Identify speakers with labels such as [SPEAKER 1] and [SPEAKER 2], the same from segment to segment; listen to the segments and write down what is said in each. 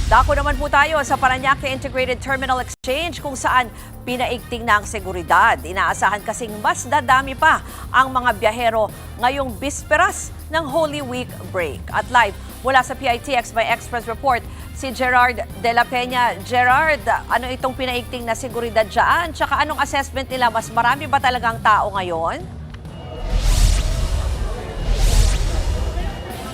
[SPEAKER 1] Dako naman po tayo sa Parañaque Integrated Terminal Exchange kung saan pinaigting na ang seguridad. Inaasahan kasing mas dadami pa ang mga biyahero ngayong bisperas ng Holy Week break. At live mula sa PITX by Express Report, si Gerard de la Peña. Gerard, ano itong pinaigting na seguridad dyan? Tsaka anong assessment nila? Mas marami ba talagang tao ngayon?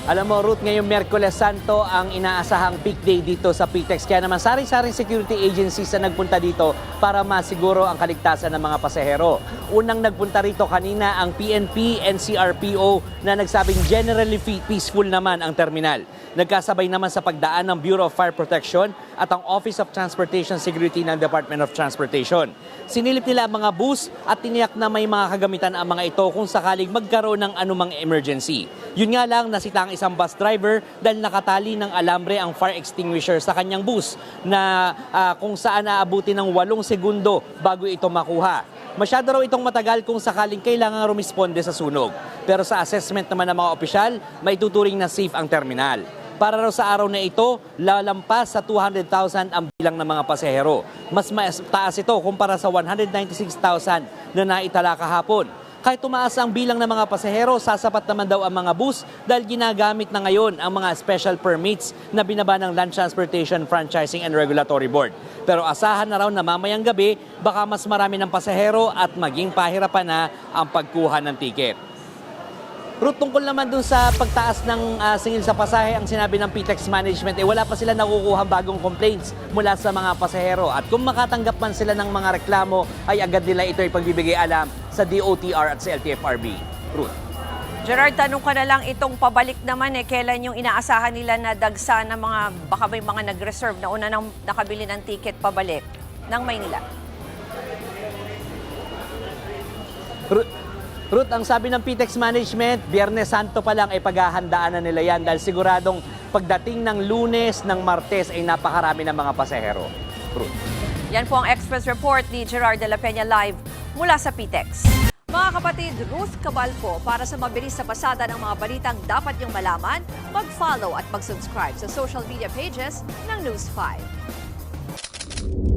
[SPEAKER 2] Alam mo, Ruth, ngayong Miyerkules Santo ang inaasahang peak day dito sa PITX. Kaya naman sari-saring security agencies na nagpunta dito para masiguro ang kaligtasan ng mga pasahero. Unang nagpunta rito kanina ang PNP and CRPO na nagsabing generally peaceful naman ang terminal. Nagkasabay naman sa pagdaan ng Bureau of Fire Protection at ang Office of Transportation Security ng Department of Transportation. Sinilip nila ang mga bus at tiniyak na may mga kagamitan ang mga ito kung sakaling magkaroon ng anumang emergency. Yun nga lang, nasita ang isang bus driver dahil nakatali ng alambre ang fire extinguisher sa kanyang bus na kung saan aabuti ng 8 segundo bago ito makuha. Masyado raw itong matagal kung sakaling kailangan rumisponde sa sunog. Pero sa assessment naman ng mga opisyal, may tuturing na safe ang terminal. Para raw sa araw na ito, lalampas sa 200,000 ang bilang ng mga pasahero. Mas taas ito kumpara sa 196,000 na naitala kahapon. Kahit tumaas ang bilang ng mga pasahero, sasapat naman daw ang mga bus dahil ginagamit na ngayon ang mga special permits na binaba ng Land Transportation Franchising and Regulatory Board. Pero asahan na raw na mamayang gabi, baka mas marami ng pasahero at maging pahirapan na ang pagkuha ng tiket. Ruth, tungkol naman dun sa pagtaas ng singil sa pasahe, ang sinabi ng PITX Management, wala pa sila nakukuha bagong complaints mula sa mga pasahero. At kung makatanggap man sila ng mga reklamo, ay agad nila ito ipagbibigay alam sa DOTR at sa LTFRB. Ruth.
[SPEAKER 1] Gerard, tanong ka na lang, itong pabalik naman kailan yung inaasahan nila na dagsa ng mga, baka may mga nag-reserve na una nang nakabili ng ticket pabalik ng Maynila?
[SPEAKER 2] Ruth, ang sabi ng PITX Management, Biyernes Santo pa lang ay paghahandaan na nila yan dahil siguradong pagdating ng Lunes, ng Martes ay napakarami ng mga pasahero. Ruth.
[SPEAKER 1] Yan po ang Express Report ni Gerard de la Peña live mula sa PITX. Mga kapatid, Ruth Cabalco, para sa mabilis na pasada ng mga balitang dapat niyong malaman, mag-follow at mag-subscribe sa social media pages ng News 5.